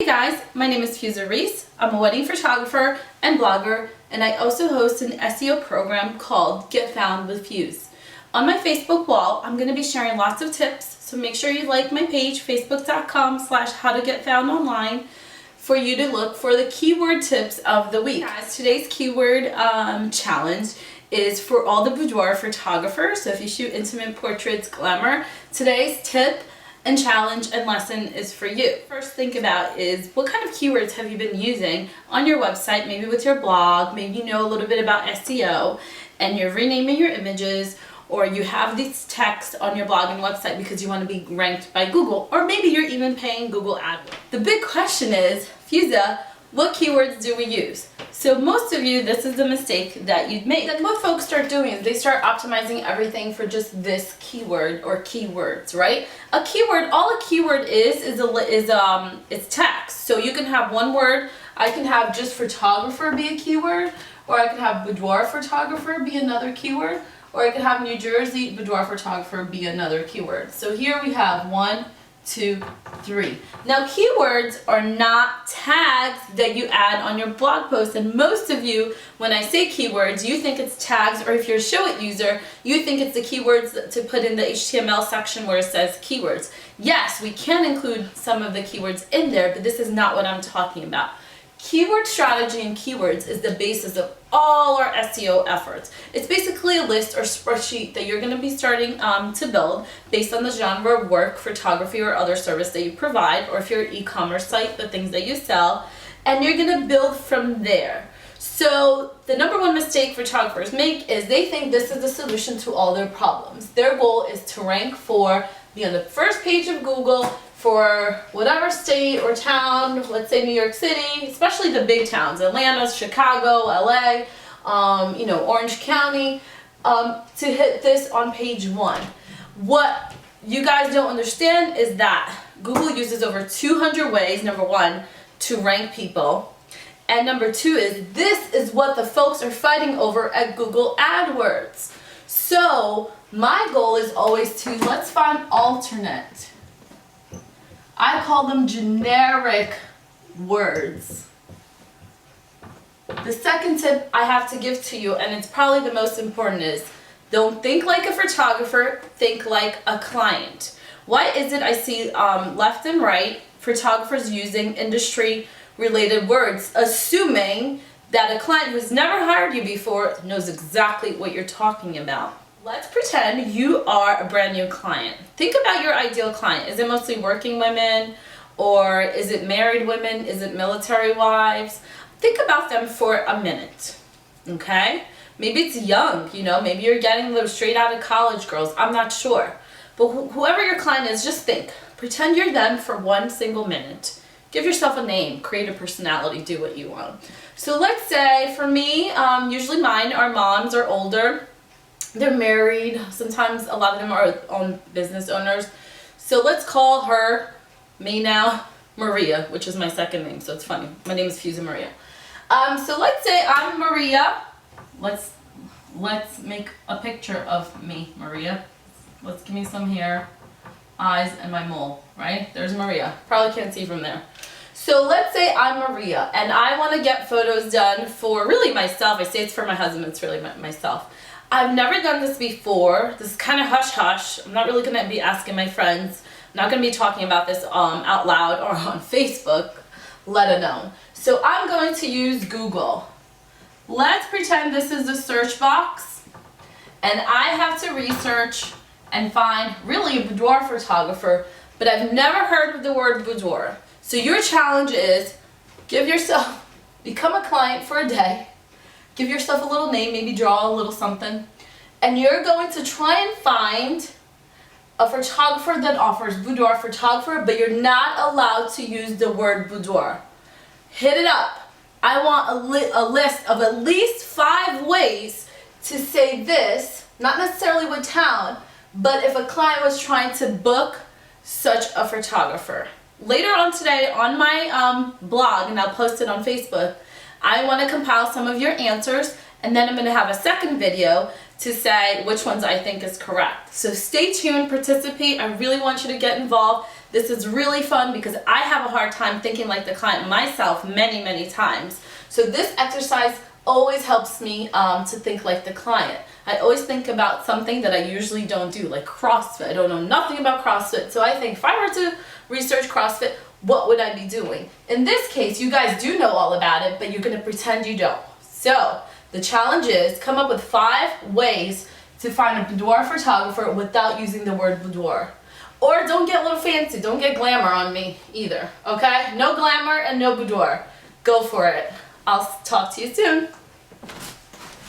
guys, my name is Fuza Reese. I'm a wedding photographer and blogger, and I also host an SEO program called Get Found with Fuse. On my Facebook wall, I'm going to be sharing lots of tips, so make sure you like my page, facebook.com/howtogetfoundonline, for you to look for the keyword tips of the week. Guys, today's keyword challenge is for all the boudoir photographers. So if you shoot intimate portraits, glamour, today's tip and challenge and lesson is for you. First, think about is what kind of keywords have you been using on your website, maybe with your blog, maybe you know a little bit about SEO and you're renaming your images, or you have these texts on your blog and website because you want to be ranked by Google, or maybe you're even paying Google AdWords. The big question is, Fuza, what keywords do we use? So most of you, this is the mistake that you'd make. Then what folks start doing is they start optimizing everything for just this keyword or keywords, right? A keyword, all a keyword is it's text. So you can have one word. I can have just photographer be a keyword, or I can have boudoir photographer be another keyword, or I could have New Jersey boudoir photographer be another keyword. So here we have 1, 2, 3. Now keywords are not tags that you add on your blog post, and most of you, when I say keywords, you think it's tags, or if you're a Show It user, you think it's the keywords to put in the HTML section where it says keywords. Yes, we can include some of the keywords in there, but this is not what I'm talking about. Keyword strategy and keywords is the basis of all our SEO efforts. It's basically a list or spreadsheet that you're going to be starting to build based on the genre of work, photography, or other service that you provide, or if you're an e-commerce site, the things that you sell, and you're going to build from there. So the number one mistake photographers make is they think this is the solution to all their problems. Their goal is to rank for, be on the first page of Google, for whatever state or town, let's say New York City, especially the big towns, Atlanta, Chicago, LA, Orange County, to hit this on page 1. What you guys don't understand is that Google uses over 200 ways, number 1, to rank people. And number 2 is this is what the folks are fighting over at Google AdWords. So my goal is always to, let's find alternate. I call them generic words. The second tip I have to give to you, and it's probably the most important, is don't think like a photographer, think like a client. Why is it I see left and right photographers using industry related words, assuming that a client who's never hired you before knows exactly what you're talking about? Let's pretend you are a brand new client. Think about your ideal client. Is it mostly working women, or is it married women? Is it military wives? Think about them for a minute, okay? Maybe it's young, maybe you're getting those straight out of college girls. I'm not sure. But whoever your client is, just think. Pretend you're them for one single minute. Give yourself a name, create a personality, do what you want. So let's say for me, usually mine are moms or older. They're married. Sometimes a lot of them are own business owners. So let's call her, me now, Maria, which is my second name, so it's funny. My name is Fuza Maria. So let's say I'm Maria. Let's make a picture of me, Maria. Let's give me some hair, eyes, and my mole, right? There's Maria. Probably can't see from there. So let's say I'm Maria, and I want to get photos done for really myself. I say it's for my husband, it's really myself. I've never done this before. This is kind of hush-hush. I'm not really going to be asking my friends. I'm not going to be talking about this out loud or on Facebook, let alone. So I'm going to use Google. Let's pretend this is the search box, and I have to research and find really a boudoir photographer, but I've never heard of the word boudoir. So your challenge is become a client for a day. Give yourself a little name, maybe draw a little something, and you're going to try and find a photographer that offers boudoir photographer, but you're not allowed to use the word boudoir. Hit it up. I want a list of at least 5 ways to say this, not necessarily what town, but if a client was trying to book such a photographer. Later on today on my blog, and I'll post it on Facebook, I want to compile some of your answers, and then I'm going to have a second video to say which ones I think is correct. So stay tuned, participate. I really want you to get involved. This is really fun because I have a hard time thinking like the client myself many, many times. So this exercise always helps me to think like the client. I always think about something that I usually don't do, like CrossFit. I don't know nothing about CrossFit, so I think if I were to research CrossFit, what would I be doing? In this case, you guys do know all about it, but you're gonna pretend you don't. So the challenge is come up with 5 ways to find a boudoir photographer without using the word boudoir. Or don't get a little fancy, don't get glamour on me either, okay? No glamour and no boudoir. Go for it. I'll talk to you soon.